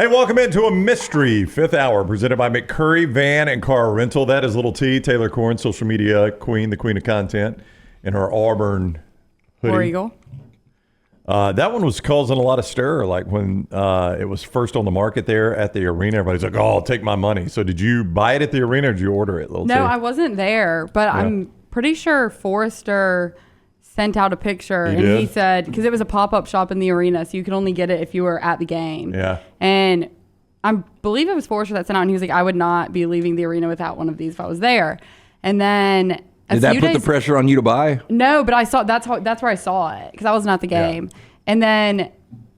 Hey, welcome into a mystery fifth hour presented by McCurry Van and Car Rental. That is Little T, Taylor Corn, social media queen, the queen of content, in her Auburn hoodie. War Eagle. That one was causing a lot of stir, like when it was first on the market there at the arena. Everybody's like, "Oh, I'll take my money." So, did you buy it at the arena, or did you order it, Little T? No, I wasn't there, but I'm pretty sure Forrester sent out a picture he said, because it was a pop-up shop in the arena, so you could only get it if you were at the game. Yeah. And I believe it was Forrester that sent out, and he was like, I would not be leaving the arena without one of these if I was there. And then did that put the pressure on you to buy? No, but I saw that's where I saw it, because I wasn't at the game. Yeah. And then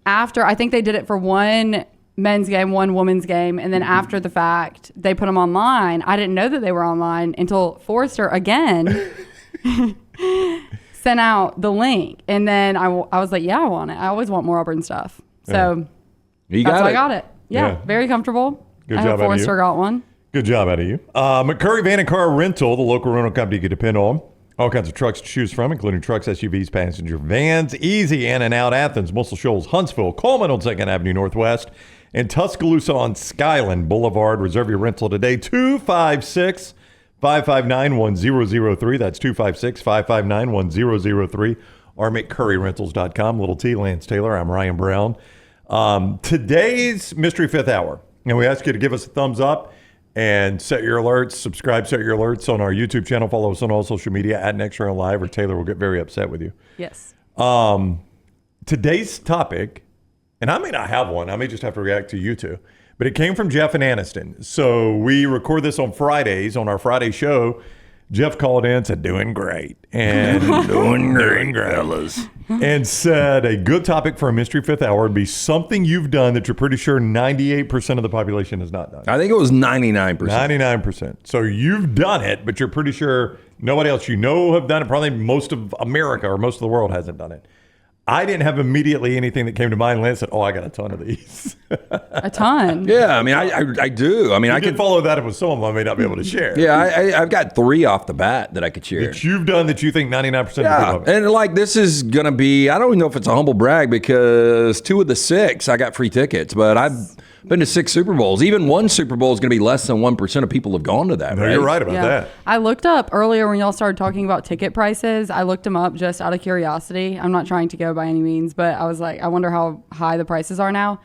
after, I think they did it for one men's game, one women's game, and then after the fact, they put them online. I didn't know that they were online until Forrester again sent out the link, and then I was like, yeah, I want it. I always want more Auburn stuff. So that's why I got it. Yeah, very comfortable. Good I job hope Forrester got one. Good job out of you. McCurry Van and Car Rental, the local rental company you can depend on. All kinds of trucks to choose from, including trucks, SUVs, passenger vans. Easy in and out. Athens, Muscle Shoals, Huntsville, Coleman on 2nd Avenue Northwest, and Tuscaloosa on Skyland Boulevard. Reserve your rental today. 256-559-1003. That's 256-559-1003. Or McCurryRentals.com. Little T, Lance Taylor. I'm Ryan Brown. Today's Mystery Fifth Hour. And we ask you to give us a thumbs up and set your alerts. Subscribe, set your alerts on our YouTube channel. Follow us on all social media at NextRound Live, or Taylor will get very upset with you. Yes. Today's topic, and I may not have one. I may just have to react to you two. But it came from Jeff and Aniston. So we record this on Fridays. On our Friday show, Jeff called in and said, doing great. And doing great, fellas. And said a good topic for a Mystery Fifth Hour would be something you've done that you're pretty sure 98% of the population has not done. I think it was 99%. 99%. So you've done it, but you're pretty sure nobody else you know have done it. Probably most of America or most of the world hasn't done it. I didn't have immediately anything that came to mind. Lance said, I got a ton of these. A ton? Yeah, I mean, I do. I mean, I could follow that with some of them I may not be able to share. Yeah, I've got 3 off the bat that I could share. That you've done that you think 99% of people have. And like, this is going to be, I don't even know if it's a humble brag, because 2 of the 6, I got free tickets, but I've been to 6 Super Bowls. Even one Super Bowl is going to be less than 1% of people have gone to that. No, you're right about that. I looked up earlier when y'all started talking about ticket prices. I looked them up just out of curiosity. I'm not trying to go by any means, but I was like, I wonder how high the prices are now.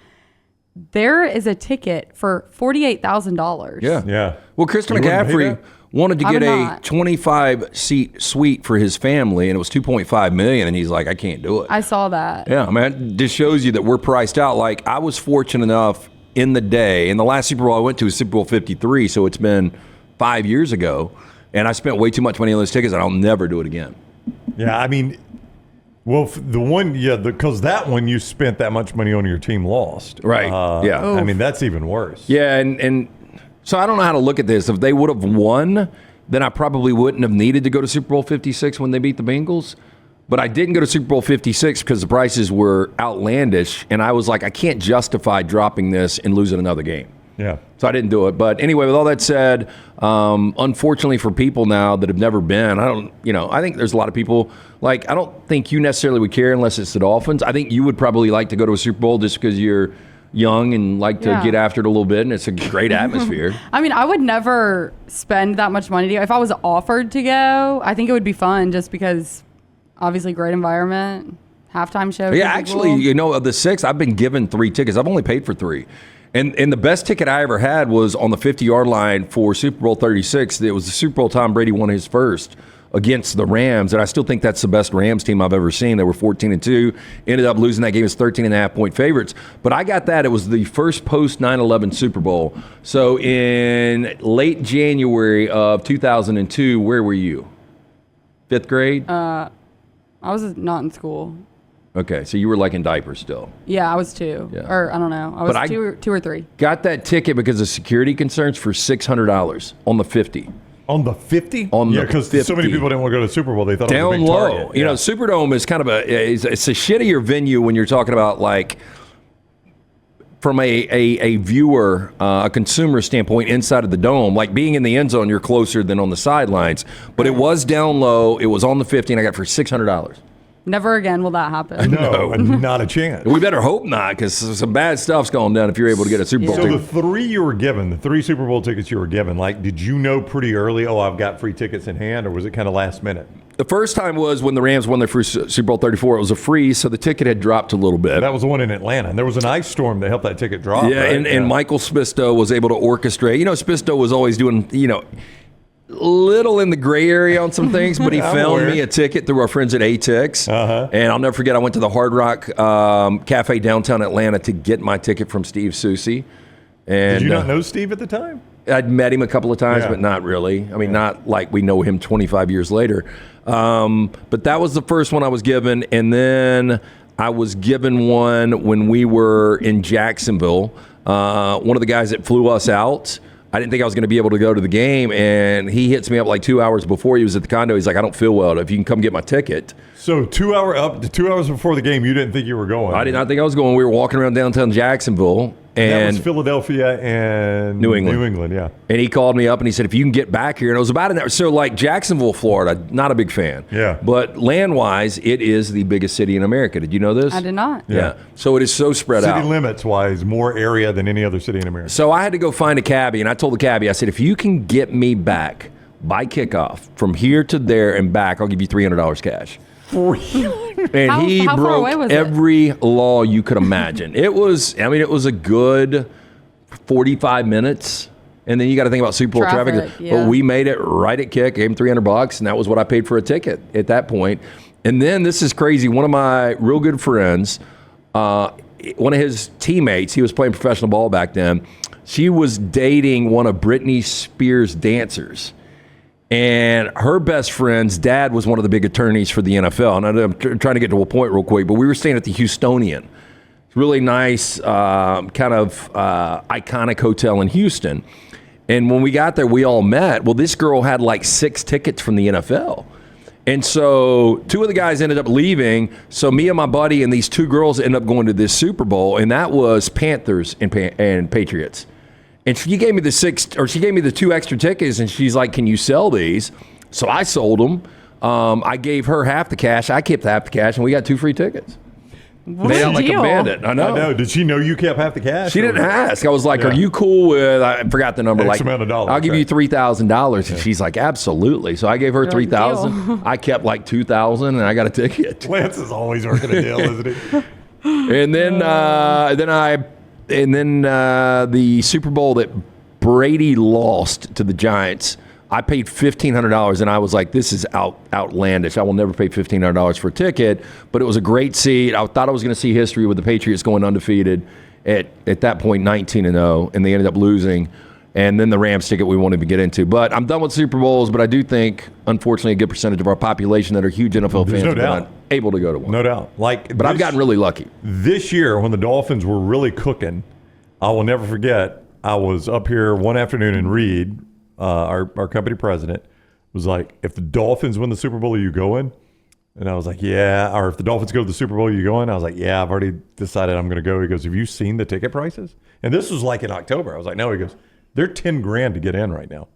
There is a ticket for $48,000. Yeah. Well, Christian McCaffrey wanted to get a 25-seat suite for his family, and it was $2.5 million, and he's like, I can't do it. I saw that. Yeah, I mean, this shows you that we're priced out. Like, I was fortunate enough in the day, and the last Super Bowl I went to was Super Bowl 53, so it's been 5 years ago, and I spent way too much money on those tickets, and I'll never do it again. Yeah, I mean, well, the one, because that one you spent that much money on, your team lost. Right, yeah. I mean, that's even worse. Yeah, and so I don't know how to look at this. If they would have won, then I probably wouldn't have needed to go to Super Bowl 56 when they beat the Bengals. But I didn't go to Super Bowl 56 because the prices were outlandish, and I was like, I can't justify dropping this and losing another game. Yeah. So I didn't do it. But anyway, with all that said, unfortunately for people now that have never been, I think there's a lot of people, like, I don't think you necessarily would care unless it's the Dolphins. I think you would probably like to go to a Super Bowl just because you're young and like to get after it a little bit, and it's a great atmosphere. I mean, I would never spend that much money to go. If I was offered to go, I think it would be fun just because obviously great environment, halftime show. Yeah, actually, of the 6, I've been given 3 tickets. I've only paid for 3. And the best ticket I ever had was on the 50-yard line for Super Bowl 36. It was the Super Bowl Tom Brady won his first against the Rams, and I still think that's the best Rams team I've ever seen. They were 14-2, ended up losing that game as 13.5-point favorites. But I got that. It was the first post-9/11 Super Bowl. So in late January of 2002, where were you? 5th grade? I was not in school. Okay, so you were like in diapers still. Yeah, I was 2. Yeah. Or I don't know. I was 2 or 3. Got that ticket because of security concerns for $600 on the 50. On the 50? On the because 50. So many people didn't want to go to the Super Bowl. They thought it was a big low. target. You know, Superdome is kind of it's a shittier venue when you're talking about, like, from a viewer, a consumer standpoint inside of the dome. Like, being in the end zone, you're closer than on the sidelines. But it was down low. It was on the 50, and I got it for $600. Never again will that happen. No, not a chance. We better hope not, because some bad stuff's going down if you're able to get a Super Bowl So ticket. the three Super Bowl tickets you were given, like, did you know pretty early, oh, I've got free tickets in hand, or was it kind of last minute? The first time was when the Rams won their first Super Bowl 34. It was a free, so the ticket had dropped a little bit. That was the one in Atlanta, and there was an ice storm that helped that ticket drop. Yeah, right? and Michael Spistow was able to orchestrate. Spistow was always doing, little in the gray area on some things, but he found me a ticket through our friends at ATIX. And I'll never forget, I went to the Hard Rock Cafe downtown Atlanta to get my ticket from Steve Susi. And Did you not know Steve at the time? I'd met him a couple of times, but not really. I mean, not like we know him 25 years later. But that was the first one I was given. And then I was given one when we were in Jacksonville. One of the guys that flew us out, I didn't think I was going to be able to go to the game. And he hits me up like 2 hours before he was at the condo. He's like, I don't feel well. If you can come get my ticket. So 2 hours before the game, you didn't think you were going? I did not think I was going. We were walking around downtown Jacksonville. That And was Philadelphia and New England. New England, yeah. And he called me up and he said, if you can get back here. And it was about an hour. So like Jacksonville, Florida, not a big fan. Yeah. But land-wise, it is the biggest city in America. Did you know this? I did not. Yeah. So it is so spread City out. limits-wise, more area than any other city in America. So I had to go find a cabbie. And I told the cabbie, I said, if you can get me back by kickoff from here to there and back, I'll give you $300 cash. And he how far away broke was it? every law you could imagine. It was a good 45 minutes. And then you got to think about Super Bowl traffic. Yeah. But we made it right at kick, gave him $300, and that was what I paid for a ticket at that point. And then this is crazy. One of my real good friends, one of his teammates, he was playing professional ball back then. She was dating one of Britney Spears' dancers. And her best friend's dad was one of the big attorneys for the NFL. And I'm trying to get to a point real quick, but we were staying at the Houstonian. It's a really nice, kind of iconic hotel in Houston. And when we got there, we all met. Well, this girl had like 6 tickets from the NFL. And so 2 of the guys ended up leaving. So me and my buddy and these 2 girls ended up going to this Super Bowl, and that was Panthers and Patriots. And she gave me the 2 extra tickets, and she's like, can you sell these? So I sold them. I gave her half the cash. I kept half the cash, and we got 2 free tickets. Made out like a bandit. I know. I know. Did she know you kept half the cash? She didn't ask. I was like, are you cool with, I forgot the number. X amount of dollars, I'll give you $3,000. And she's like, absolutely. So I gave her $3,000. I kept like $2,000, and I got a ticket. Lance is always working a deal, isn't he? And then the Super Bowl that Brady lost to the Giants, I paid $1,500, and I was like, this is outlandish. I will never pay $1,500 for a ticket, but it was a great seat. I thought I was going to see history with the Patriots going undefeated at that point, 19-0, and they ended up losing. And then the Rams ticket we won't even get into. But I'm done with Super Bowls, but I do think, unfortunately, a good percentage of our population that are huge NFL fans are not able to go to one. No doubt. But I've gotten really lucky. This year, when the Dolphins were really cooking, I will never forget, I was up here one afternoon and Reed, our company president, was like, if the Dolphins win the Super Bowl, are you going? And I was like, yeah. Or if the Dolphins go to the Super Bowl, are you going? I was like, yeah, I've already decided I'm going to go. He goes, have you seen the ticket prices? And this was like in October. I was like, no. He goes, they're $10,000 to get in right now.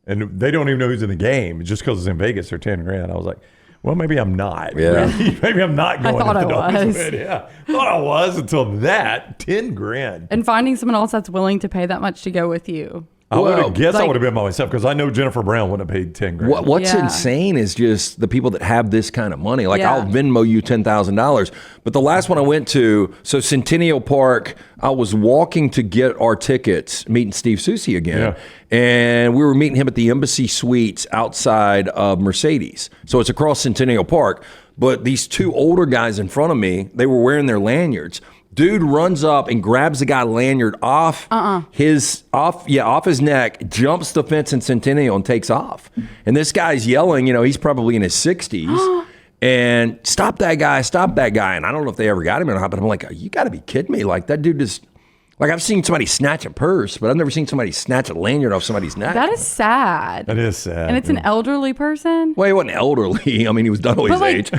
And they don't even know who's in the game. Just because it's in Vegas, they're $10,000. I was like, well, maybe I'm not. Yeah. Maybe I'm not going. I thought if the I Dolphins was. win. Yeah. Thought I was until that. $10,000. And finding someone else that's willing to pay that much to go with you. I would Well, have guessed I like- would have been by myself because I know Jennifer Brown wouldn't have paid $10,000. What's Yeah. insane is just the people that have this kind of money. Like, Yeah. I'll Venmo you $10,000. But the last one I went to, so Centennial Park, I was walking to get our tickets, meeting Steve Susi again. Yeah. And we were meeting him at the Embassy Suites outside of Mercedes. So it's across Centennial Park. But these 2 older guys in front of me, they were wearing their lanyards. Dude runs up and grabs the guy lanyard off his neck, jumps the fence in Centennial and takes off. And this guy's yelling, he's probably in his 60s. And stop that guy. And I don't know if they ever got him or not, but I'm like, you got to be kidding me. Like, that dude just, like, I've seen somebody snatch a purse, but I've never seen somebody snatch a lanyard off somebody's neck. That is sad. That is sad. And it's an elderly person. Well, he wasn't elderly. I mean, he was double his age.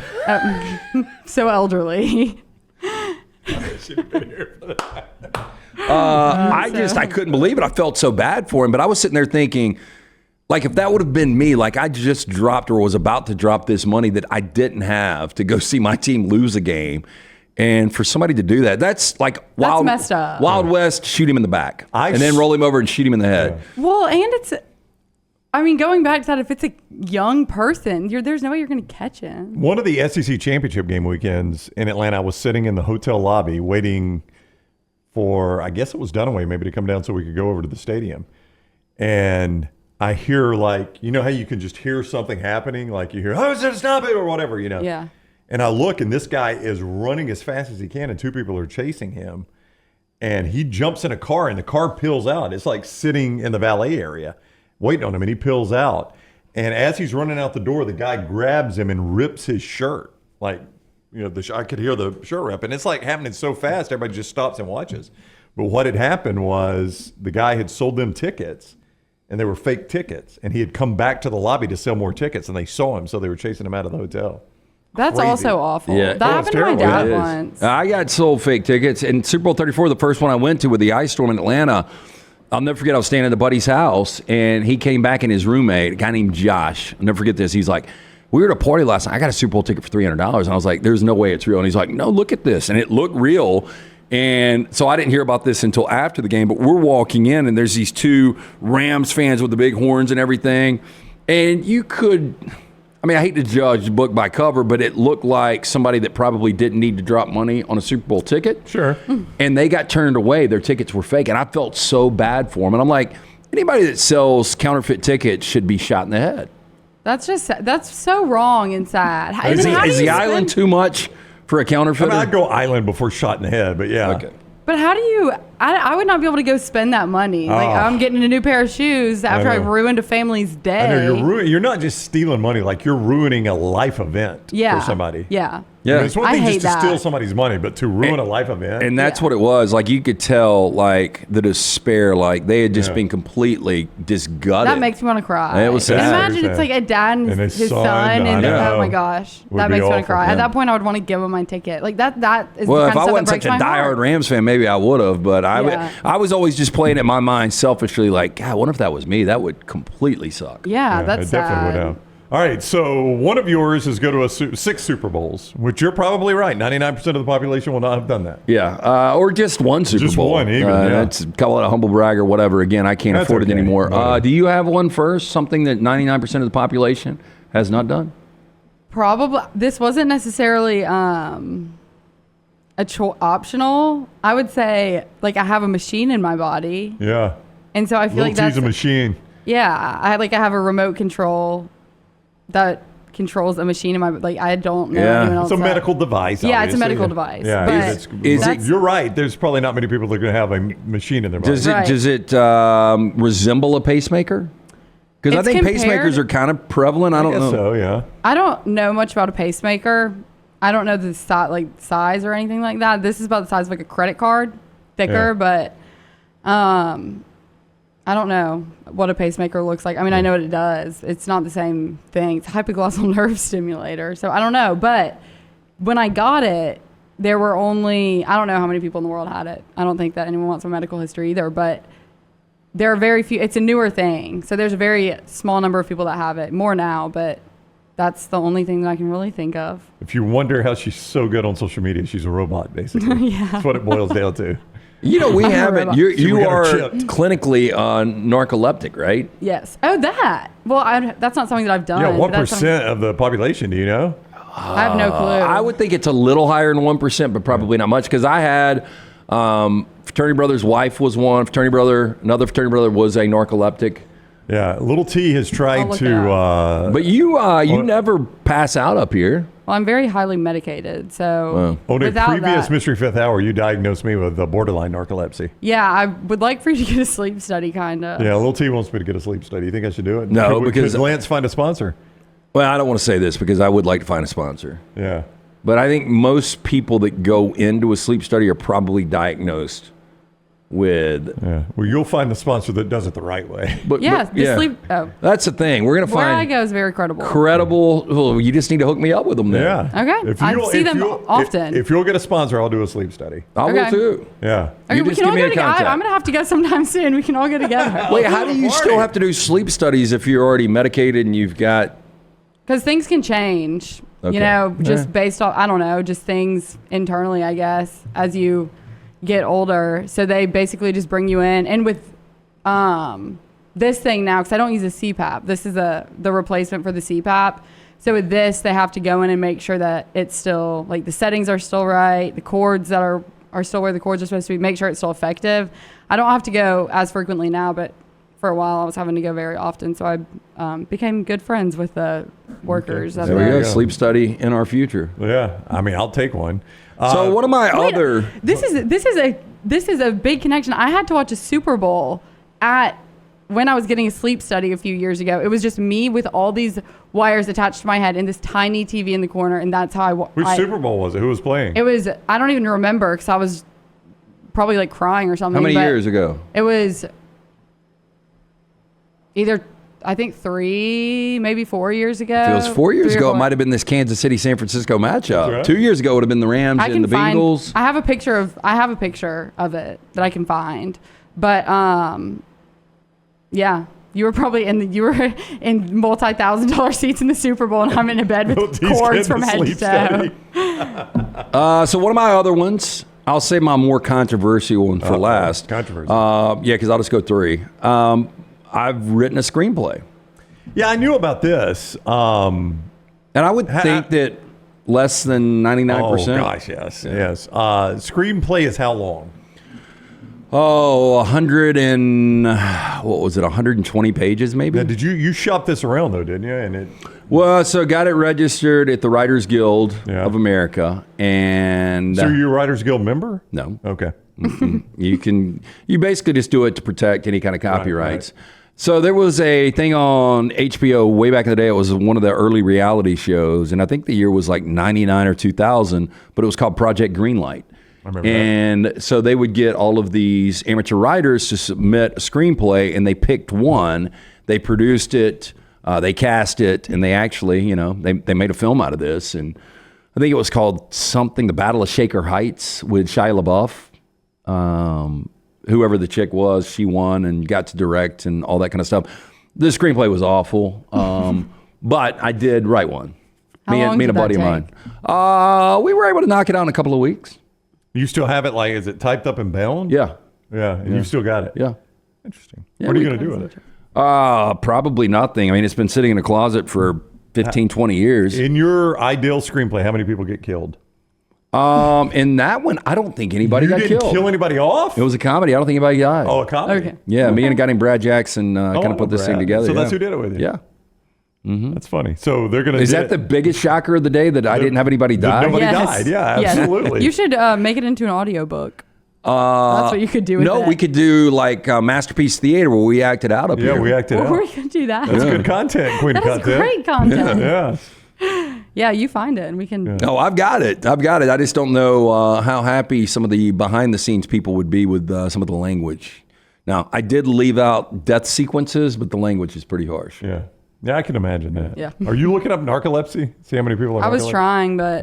So elderly. I couldn't believe it. I felt so bad for him, but I was sitting there thinking, Like if that would have been me, like I just dropped or was about to drop this money that I didn't have to go see my team lose a game. And for somebody to do that, that's like messed up. Wild West, shoot him in the back. And then roll him over and shoot him in the head. Well, and it's, I mean, going back to that, if it's a young person, there's no way you're going to catch him. One of the SEC championship game weekends in Atlanta, I was sitting in the hotel lobby waiting for, I guess it was Dunaway maybe to come down so we could go over to the stadium. And I hear like, you know how you can just hear something happening? Like you hear, oh, stop it or whatever, you know? Yeah. And I look and this guy is running as fast as he can and two people are chasing him. And he jumps in a car and the car peels out. It's like sitting in the valet area waiting on him and he peels out. And as he's running out the door, the guy grabs him and rips his shirt. Like, you know, I could hear the shirt rip. And it's like happening so fast, everybody just stops and watches. But what had happened was the guy had sold them tickets. And they were fake tickets. And he had come back to the lobby to sell more tickets. And they saw him, so they were chasing him out of the hotel. That's Crazy. also awful. Yeah. That Oh, happened to my terrible. dad once. I got sold fake tickets. And Super Bowl 34, the first one I went to with the ice storm in Atlanta, I'll never forget, I was staying at a buddy's house. And he came back and his roommate, a guy named Josh, I'll never forget this. He's like, we were at a party last night. I got a Super Bowl ticket for $300. And I was like, there's no way it's real. And he's like, no, look at this. And it looked real. And so I didn't hear about this until after the game, but we're walking in and there's these two Rams fans with the big horns and everything. And you could, I mean, I hate to judge the book by cover, but it looked like somebody that probably didn't need to drop money on a Super Bowl ticket. Sure. And they got turned away. Their tickets were fake. And I felt so bad for them. And I'm like, anybody that sells counterfeit tickets should be shot in the head. That's so wrong and sad. Is the island too much for a counterfeiter? I mean, I'd go island before shot in the head, but yeah. Okay. But how do you? I would not be able to go spend that money. Like I'm getting a new pair of shoes after I've ruined a family's day. I know you're not just stealing money, like you're ruining a life event for somebody. Yeah. I mean, it's one thing just to that. steal somebody's money, but to ruin a life event. And that's what it was. Like you could tell, like the despair, like they had just been completely just gutted. That makes me want to cry. It was sad. And imagine it's like a dad and his son, and oh my gosh, that makes me want to cry. At that point, I would want to give him my ticket. Like that is. Well, the if kind I of wasn't stuff that such a breaks my diehard heart. Rams fan, maybe I would have. But I was always just playing in my mind selfishly, like, God, I wonder if that was me. That would completely suck. Yeah, that's it definitely sad. would have. All right, so one of yours is go to 6 Super Bowls, which you're probably right. 99% of the population will not have done that. Yeah, or just one Super Just Bowl. one, even, That's call it a humble brag or whatever. Again, I can't That's afford it okay. anymore. Whatever. Do you have one first? Something that 99% of the population has not done? Probably. This wasn't necessarily optional. I would say, like, I have a machine in my body, Yeah. and so I feel Little like that's T's a machine. Yeah, I have a remote control that controls a machine in my, like, I don't know Yeah. anyone else. It's a that- medical device. Yeah, it's a obviously. medical device, Yeah, but is you're right. There's probably not many people that are going to have a machine in their body. Does it resemble a pacemaker? Because I It's think compared- pacemakers are kind of prevalent. I don't guess know. so, yeah. I don't know much about a pacemaker. I don't know the size or anything like that. This is about the size of like a credit card, thicker, Yeah. but I don't know what a pacemaker looks like. I mean, I know what it does. It's not the same thing. It's a hypoglossal nerve stimulator. So I don't know. But when I got it, there were only, I don't know how many people in the world had it. I don't think that anyone wants my medical history either. But there are very few. It's a newer thing. So there's a very small number of people that have it. More now, but that's the only thing that I can really think of. If you wonder how she's so good on social media, she's a robot, basically. Yeah. That's what it boils down to. You know, we I'm a haven't. robot. You We got her are chipped. clinically narcoleptic, right? Yes. Oh, that. Well, that's not something that I've done. Yeah, but that's 1% of the population, do you know? I have no clue. I would think it's a little higher than 1%, but probably not much. Because I had fraternity brother's wife was one. Another fraternity brother was a narcoleptic. Yeah, little T has I'll tried look to. But you never pass out up here. Well, I'm very highly medicated, so On a without previous that, Mystery Fifth Hour, you diagnosed me with borderline narcolepsy. yeah, I would like for you to get a sleep study, kind of. Yeah, little T wants me to get a sleep study. You think I should do it? No, could because- Lance find a sponsor. Well, I don't want to say this because I would like to find a sponsor. Yeah. But I think most people that go into a sleep study are probably diagnosed with. Yeah. Well, you'll find the sponsor that does it the right way. But, Yeah, but- the sleep. Oh, That's the thing. We're gonna where I find go is very credible. credible. You just need to hook me up with them. Then. Yeah. Okay. I see them often. If you'll get a sponsor, I'll do a sleep study. I will Okay. too. Yeah. Okay, You we just can give all me go a together. contact. I'm gonna have to go sometime soon. We can all go together. Wait, how do you Party. still have to do sleep studies if you're already medicated and you've got? Because things can change. Okay. You know, just Yeah. based off, I don't know, just things internally, I guess, as you get older. So they basically just bring you in. And with this thing now, because I don't use a CPAP, this is the replacement for the CPAP. So with this, they have to go in and make sure that it's still, like, the settings are still right, the cords that are still where the cords are supposed to be, make sure it's still effective. I don't have to go as frequently now, but for a while I was having to go very often. So I became good friends with the workers. Okay. There we go. you go. Sleep study in our future. Yeah. I mean, I'll take one. So one of my Wait, other. This is a big connection. I had to watch a Super Bowl when I was getting a sleep study a few years ago. It was just me with all these wires attached to my head and this tiny TV in the corner, and that's how Which Super Bowl was it? Who was playing? It was. I don't even remember because I was probably like crying or something. How many but years ago? It was either, I think, 3, maybe 4 years ago. If it was 4 years 3 or ago, it 4. might have been this Kansas City San Francisco matchup. That's right. 2 years ago, it would have been the Rams I and can the find. Bengals. I have a picture of it that I can find. But yeah, you were probably in multi-$1,000 seats in the Super Bowl, and I'm in a bed with He's cords getting from the head to sleep toe. study. So one of my other ones, I'll say my more controversial one for last. Controversy. Yeah, because I'll just go 3. I've written a screenplay. Yeah, I knew about this. And I would think that less than 99%. Oh, gosh, yes. Yes. Screenplay is how long? Oh, 100 and, what was it, 120 pages maybe? Now, did you shop this around, though, didn't you? And it. Well, so got it registered at the Writers Guild Yeah. of America. And So you're a Writers Guild member? no, Okay. you basically just do it to protect any kind of copyrights. right. So there was a thing on HBO way back in the day. It was one of the early reality shows, and I think the year was like 99 or 2000, but it was called Project Greenlight. I remember And so they would get all of these amateur writers to submit a screenplay, and they picked one. They produced it, they cast it, and they actually, they made a film out of this. And I think it was called something, The Battle of Shaker Heights with Shia LaBeouf. Whoever the chick was, she won and got to direct and all that kind of stuff. The screenplay was awful, but I did write one. How Me long and a did that buddy of mine. We were able to knock it out in a couple of weeks. You still have it, like, is it typed up and bound? Yeah. Yeah, and you still got it. Yeah. Interesting. Yeah, What are you we- going to do with it? Probably nothing. I mean, it's been sitting in a closet for 15, 20 years. In your ideal screenplay, how many people get killed? In that one, I don't think anybody You got didn't killed. kill anybody off? It was a comedy. I don't think anybody died. Oh, a comedy. Okay. Yeah, me and a guy named Brad Jackson Oh, kind I of put know this thing Brad. together. So that's yeah. who did it with you? Yeah. That's funny. So they're going to Is that the biggest shocker of the day that I didn't have anybody die? nobody died. Yeah, Yes. absolutely. You should make it into an audiobook. That's what you could do with No, it. we could do like Masterpiece Theater where we acted out up Yeah, here. we acted Or out. we could do that. That's good content, Queen That of is content. great content. Yeah. Yeah, you find it, and we can. No, I've got it. I just don't know how happy some of the behind the scenes people would be with some of the language. Now, I did leave out death sequences, but the language is pretty harsh. Yeah. Yeah, I can imagine that. Yeah. Are you looking up narcolepsy? See how many people are I was trying, but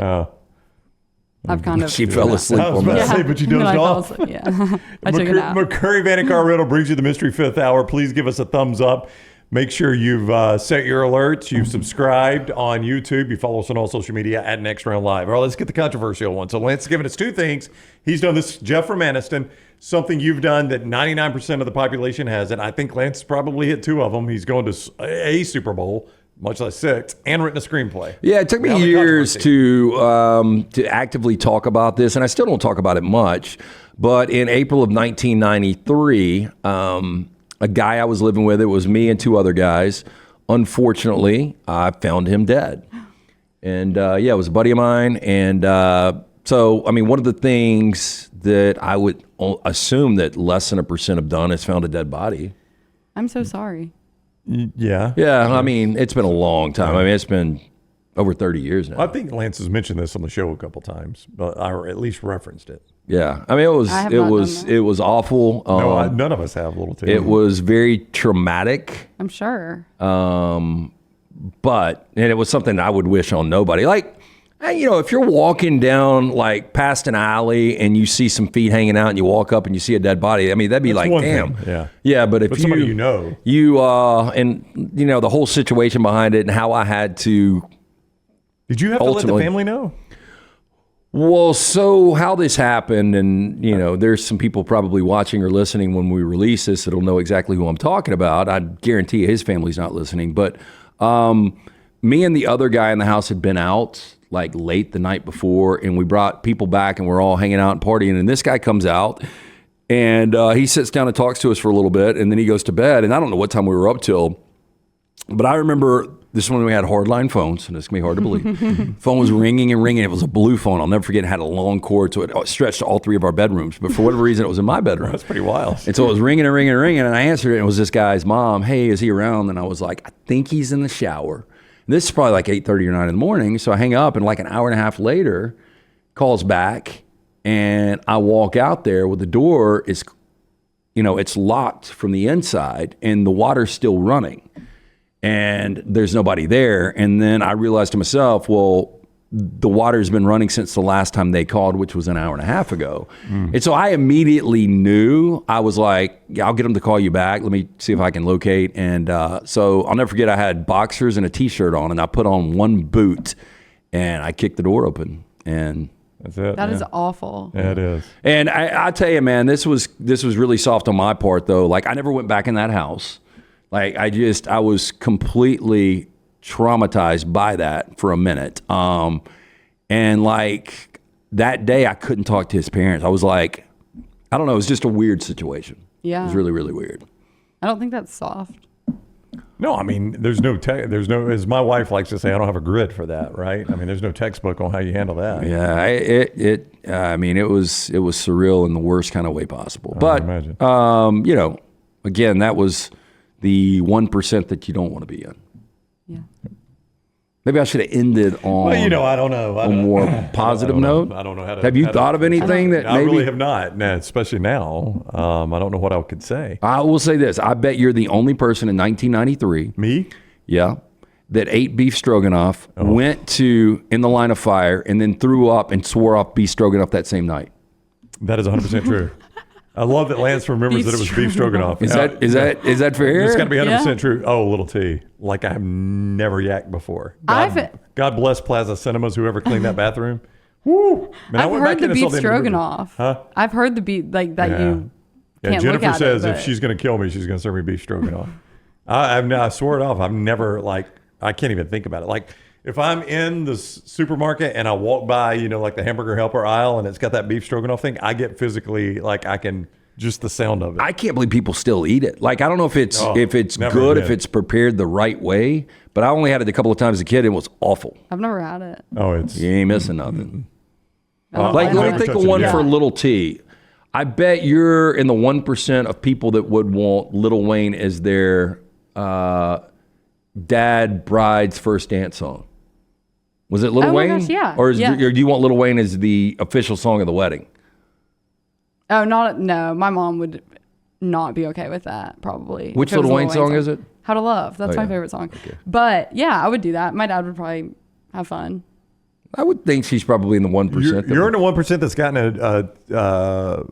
I've kind of. She fell asleep I was on about that. to say, but you Then dozed I fell off. asleep. Yeah, I took a nap. McCurry Van and Car Rental brings you the Mystery Fifth Hour. Please give us a thumbs up. Make sure you've set your alerts. You've subscribed on YouTube. You follow us on all social media at Next Round Live. All right, let's get the controversial one. So Lance has given us 2 things. He's done this, Jeff from Anniston, something you've done that 99% of the population hasn't. I think Lance has probably hit 2 of them. He's going to a Super Bowl, much less 6, and written a screenplay. Yeah, it took me Now the years controversy. to actively talk about this, and I still don't talk about it much. But in April of 1993, a guy I was living with, it was me and 2 other guys. Unfortunately, I found him dead. And it was a buddy of mine. And so, I mean, one of the things that I would assume that less than 1% have done is found a dead body. I'm so sorry. Yeah. Yeah, I mean, it's been a long time. I mean, it's been over 30 years now. I think Lance has mentioned this on the show a couple times, but or at least referenced it. Yeah, I mean I have not done that. it was awful. No, none of us have little T. It was very traumatic. I'm sure. But it was something I would wish on nobody. Like, you know, if you're walking down like past an alley and you see some feet hanging out and you walk up and you see a dead body, I mean, that'd be That's like, one damn. thing, yeah. Yeah, but if somebody you know. And you know, the whole situation behind it and how I had to. Did you have to let the Ultimately- family know? Well, so how this happened, and you know, there's some people probably watching or listening when we release this that'll know exactly who I'm talking about. I guarantee you his family's not listening. But me and the other guy in the house had been out like late the night before, and we brought people back, and we're all hanging out and partying. And this guy comes out, and he sits down and talks to us for a little bit, and then he goes to bed. And I don't know what time we were up till, but I remember. This is when we had hardline phones, and it's going to be hard to believe. Phone was ringing and ringing. It was a blue phone. I'll never forget. It had a long cord, so it stretched to all three of our bedrooms. But for whatever reason, it was in my bedroom. That's pretty wild. And so it was ringing and ringing and ringing, and I answered it, and it was this guy's mom. Hey, is he around? And I was like, I think he's in the shower. And this is probably like 8:30 or 9 in the morning. So I hang up, and like an hour and a half later, calls back, and I walk out there with the door is, you know, it's locked from the inside, and the water's still running. And there's nobody there. And then I realized to myself, well, the water's been running since the last time they called, which was an hour and a half ago. And so I immediately knew. I was like, yeah, I'll get them to call you back. Let me see if I can locate. And so I'll never forget, I had boxers and a T-shirt on, and I put on one boot, and I kicked the door open. And That's it. That is awful. Yeah, it is. And I tell you, man, this was really soft on my part, though. Like, I never went back in that house. Like, I was completely traumatized by that for a minute. And like that day I couldn't talk to his parents. I was like, I don't know. It was just a weird situation. Yeah. It was really, really weird. I don't think that's soft. No, I mean, there's no, as my wife likes to say, I don't have a grid for that, right? I mean, there's no textbook on how you handle that. Yeah. I mean, it was surreal in the worst kind of way possible. But, imagine. you know, again, that was the 1% that you don't want to be in. Yeah. Maybe I should have ended on Well, you know, I don't know. a more positive note. I don't know how to. Have you thought of anything that I maybe? really have not, especially now. I don't know what I could say. I will say this. I bet you're the only person in 1993, Me? yeah, that ate beef stroganoff, went to In the Line of Fire, and then threw up and swore off beef stroganoff that same night. That is 100% true. I love that Lance remembers Beef that it was beef stroganoff. Is that fair? It's got to be 100% Yeah. true. Oh, little T. Like I've never yacked before. I've- God bless Plaza Cinemas, whoever cleaned that bathroom. Woo! Man, I I've went back heard the in and saw beef end of the movie. stroganoff. Huh? I've heard the beef like that. Yeah. You Yeah, can't Jennifer look at says it, if but- she's going to kill me, she's going to serve me beef stroganoff. I swore it off. I've never, I can't even think about it. Like, if I'm in the supermarket and I walk by, like the hamburger helper aisle and it's got that beef stroganoff thing, I get physically, I can, just the sound of it. I can't believe people still eat it. Like, I don't know if it's never good, did. if it's prepared the right way, but I only had it a couple of times as a kid. It was awful. I've never had it. It's. You ain't missing nothing. I don't Like, know. let me never think of touched it one yet. for Little T. I bet you're in the 1% of people that would want Lil Wayne as their dad bride's first dance song. Was it Lil Oh my Wayne? gosh, yeah. Or Yeah. or do you want Lil Wayne as the official song of the wedding? Oh, no. My mom would not be okay with that, probably. Which if it was Lil a Wayne song is it? How to Love. That's Oh, my yeah. favorite song. But yeah, I would do that. My dad would probably have fun. I would think she's probably in the 1%. You're in the 1% that's gotten a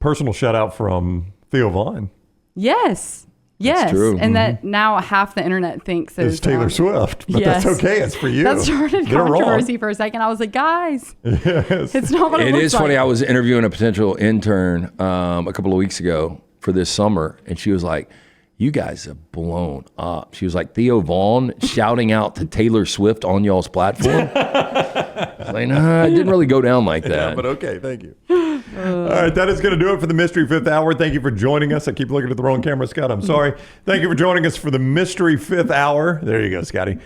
personal shout out from Theo Vaughn. Yes. Yes. true. And that now half the internet thinks It's Taylor Swift, but Yes. that's okay. It's for you. That started They're wrong. controversy for a second. I was like, guys, Yes. it's not what it It looks is funny. like. I was interviewing a potential intern a couple of weeks ago for this summer, and she was like, "You guys have blown up." She was like, "Theo Vaughn shouting out to Taylor Swift on y'all's platform." I was like, "Nah, it didn't really go down like that." Yeah, but okay, thank you. All right, that is going to do it for the Mystery Fifth Hour. Thank you for joining us. I keep looking at the wrong camera, Scott. I'm sorry. Thank you for joining us for the Mystery Fifth Hour. There you go, Scotty.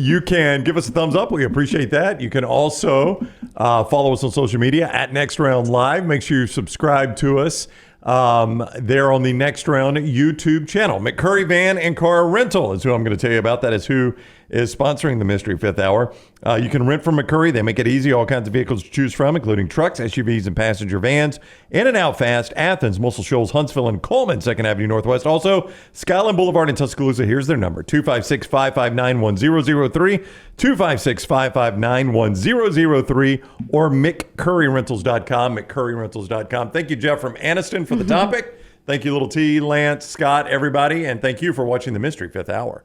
You can give us a thumbs up. We appreciate that. You can also follow us on social media at Next Round Live. Make sure you subscribe to us there on the Next Round YouTube channel. McCurry Van and Car Rental is who I'm going to tell you about. That is who is sponsoring the Mystery Fifth Hour. You can rent from McCurry. They make it easy. All kinds of vehicles to choose from, including trucks, SUVs, and passenger vans. In and out fast. Athens, Muscle Shoals, Huntsville, and Coleman, 2nd Avenue Northwest. Also, Skyline Boulevard in Tuscaloosa. Here's their number, 256-559-1003, 256-559-1003, or McCurryRentals.com, McCurryRentals.com. Thank you, Jeff from Anniston, for the topic. Thank you, Little T, Lance, Scott, everybody, and thank you for watching the Mystery Fifth Hour.